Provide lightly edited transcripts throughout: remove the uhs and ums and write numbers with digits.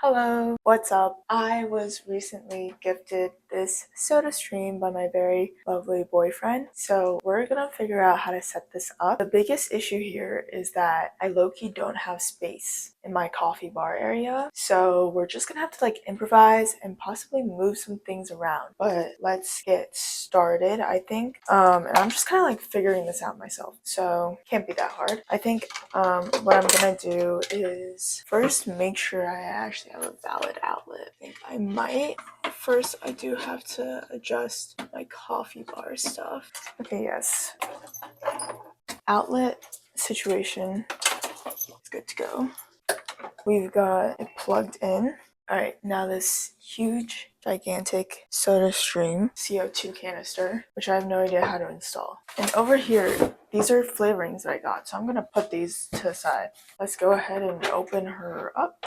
Hello, what's up? I was recently gifted this SodaStream by my very lovely boyfriend, so we're gonna figure out how to set this up. The biggest issue here is that I low-key don't have space in my coffee bar area, so we're just gonna have to improvise and possibly move some things around. But let's get started, I think. And I'm just kind of figuring this out myself, so can't be that hard. I think what I'm gonna do is first make sure I actually have a valid outlet. I think I might. First, I do have to adjust my coffee bar stuff. Okay, yes. Outlet situation is good to go. We've got it plugged in. Alright, now this huge, gigantic SodaStream CO2 canister, which I have no idea how to install. And over here, these are flavorings that I got, so I'm gonna put these to the side. Let's go ahead and open her up.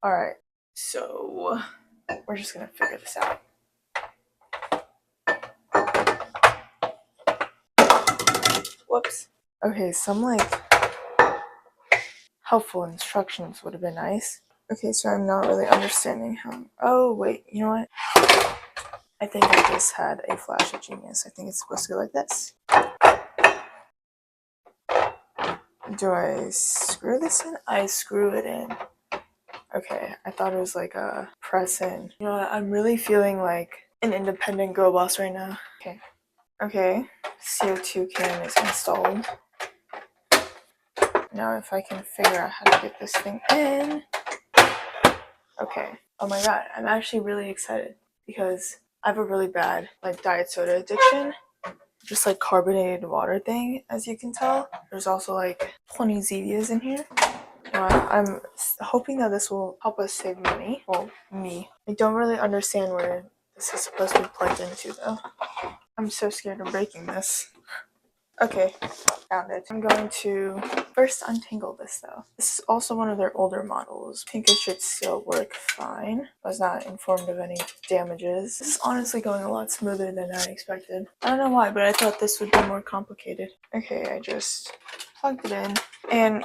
Alright, so we're just gonna figure this out. Whoops. Okay, some helpful instructions would have been nice. Okay, so I'm not really understanding how. Oh, wait, you know what? I think I just had a flash of genius. I think it's supposed to go like this. Do I screw this in? I screw it in. Okay, I thought it was a press in. You know what? I'm really feeling like an independent girl boss right now. Okay, CO2 can is installed. Now if I can figure out how to get this thing in. Okay. Oh my god, I'm actually really excited because I have a really bad diet soda addiction. Just carbonated water thing, as you can tell. There's also 20 Zevias in here. I'm hoping that this will help us save money. Well, me. I don't really understand where this is supposed to be plugged into though. I'm so scared of breaking this. Okay, found it. I'm going to first untangle this though. This is also one of their older models. I think it should still work fine. I was not informed of any damages. This is honestly going a lot smoother than I expected. I don't know why, but I thought this would be more complicated. Okay, I just plugged it in. And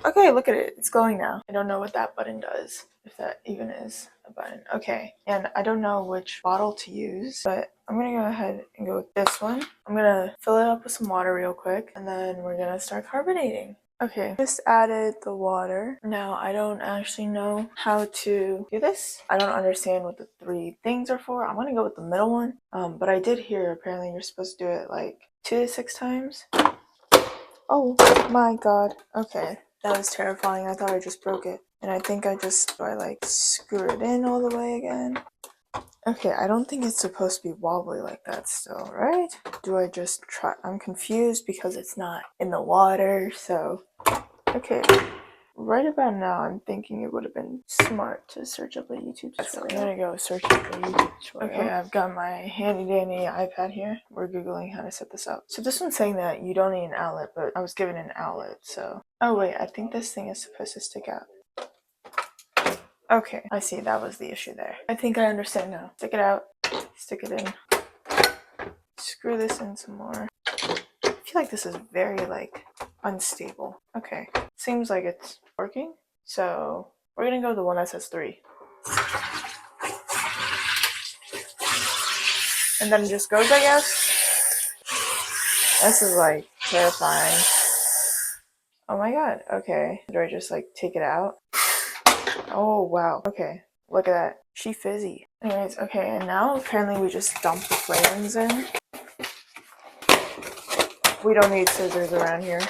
okay, look at it. It's glowing now. I don't know what that button does, if that even is a button. Okay, and I don't know which bottle to use, but I'm gonna go ahead and go with this one. I'm gonna fill it up with some water real quick, and then we're gonna start carbonating. Okay, just added the water. Now, I don't actually know how to do this. I don't understand what the three things are for. I'm gonna go with the middle one. But I did hear apparently you're supposed to do it 2 to 6 times. Oh my god. Okay. That was terrifying. I thought I just broke it. And I think I screw it in all the way again. Okay, I don't think it's supposed to be wobbly like that still, right? Do I just try? I'm confused because it's not in the water, so. Okay. Right about now, I'm thinking it would have been smart to search up a YouTube tutorial. I'm gonna go search up a YouTube tutorial. Okay, I've got my handy dandy iPad here. We're Googling how to set this up. So this one's saying that you don't need an outlet, but I was given an outlet, so. Oh wait, I think this thing is supposed to stick out. Okay, I see, that was the issue there. I think I understand now. Stick it out, stick it in. Screw this in some more. I feel like this is very unstable. Okay, seems like it's working. So we're gonna go with the one that says 3. And then it just goes, I guess. This is terrifying. Oh my god, okay. Do I just take it out? Oh wow, okay. Look at that. She fizzy. Anyways, okay, and now apparently we just dump the flavorings in. We don't need scissors around here.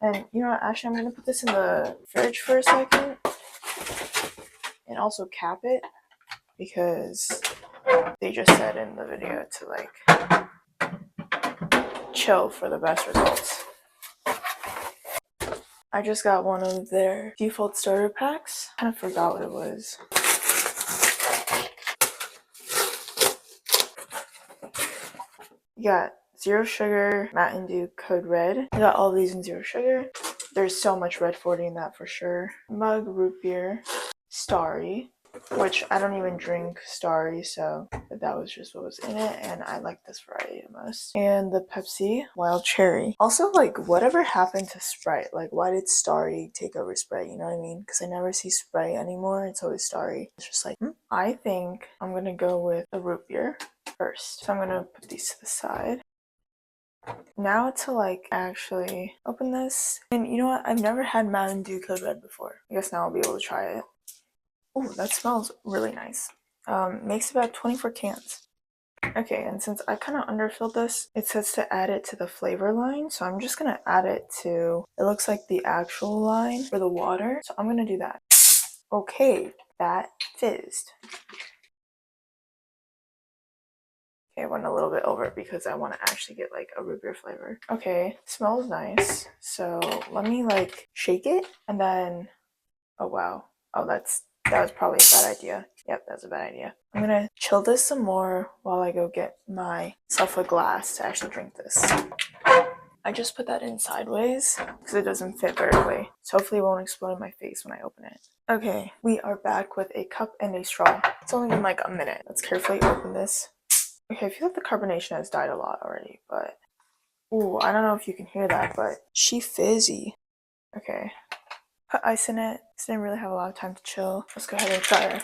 And you know what, actually I'm gonna put this in the fridge for a second. And also cap it. Because they just said in the video to chill for the best results. I just got one of their default starter packs. I kind of forgot what it was. You got 0 sugar, Mountain Dew, Code Red. I got all these in 0 sugar. There's so much Red 40 in that for sure. Mug root beer, Starry, which I don't even drink Starry, so that was just what was in it, and I like this variety the most. And the Pepsi Wild Cherry. Also, like, whatever happened to Sprite? Like, why did Starry take over Sprite? You know what I mean? Because I never see Sprite anymore. It's always Starry. It's just like, I think I'm gonna go with the root beer first. So I'm gonna put these to the side. Now to like actually open this. And you know what? I've never had Mountain Dew Code Red before. I guess now I'll be able to try it. Oh, that smells really nice. Makes about 24 cans. Okay, and since I kind of underfilled this, it says to add it to the flavor line. So I'm just gonna add it to, it looks like the actual line for the water. So I'm gonna do that. Okay, that fizzed. Okay, I went a little bit over because I want to actually get like a root beer flavor. Okay, smells nice. So let me like shake it and then, oh wow. Oh, that was probably a bad idea. Yep, that's a bad idea. I'm gonna chill this some more while I go get myself a glass to actually drink this. I just put that in sideways because it doesn't fit vertically. So hopefully it won't explode in my face when I open it. Okay, we are back with a cup and a straw. It's only been like a minute. Let's carefully open this. Okay, I feel like the carbonation has died a lot already, but... Ooh, I don't know if you can hear that, but she fizzy. Okay. Put ice in it. Just didn't really have a lot of time to chill. Let's go ahead and try it.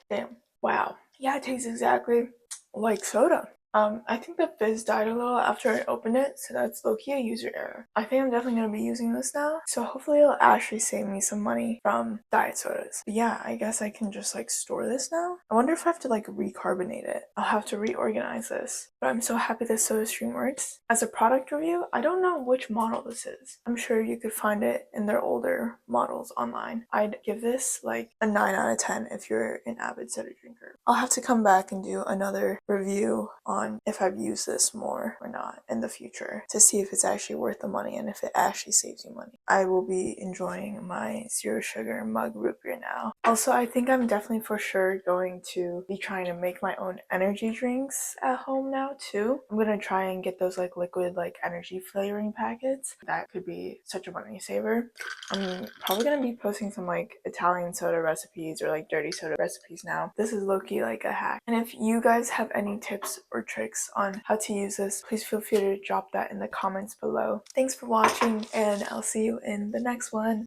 Damn. Wow. Yeah, it tastes exactly like soda. I think the fizz died a little after I opened it, so that's low-key a user error. I think I'm definitely going to be using this now, so hopefully it'll actually save me some money from diet sodas. But yeah, I guess I can just like store this now. I wonder if I have to like recarbonate it. I'll have to reorganize this. But I'm so happy this SodaStream works. As a product review, I don't know which model this is. I'm sure you could find it in their older models online. I'd give this like a 9 out of 10 if you're an avid soda drinker. I'll have to come back and do another review on if I've used this more or not in the future to see if it's actually worth the money and if it actually saves you money. I will be enjoying my zero sugar mug root beer now. Also, I think I'm definitely for sure going to be trying to make my own energy drinks at home now too. I'm gonna try and get those like liquid like energy flavoring packets. That could be such a money saver. I'm probably gonna be posting some like Italian soda recipes or like dirty soda recipes now. This is low-key like a hack. And if you guys have any tips or tricks on how to use this, please feel free to drop that in the comments below. Thanks for watching, and I'll see you in the next one.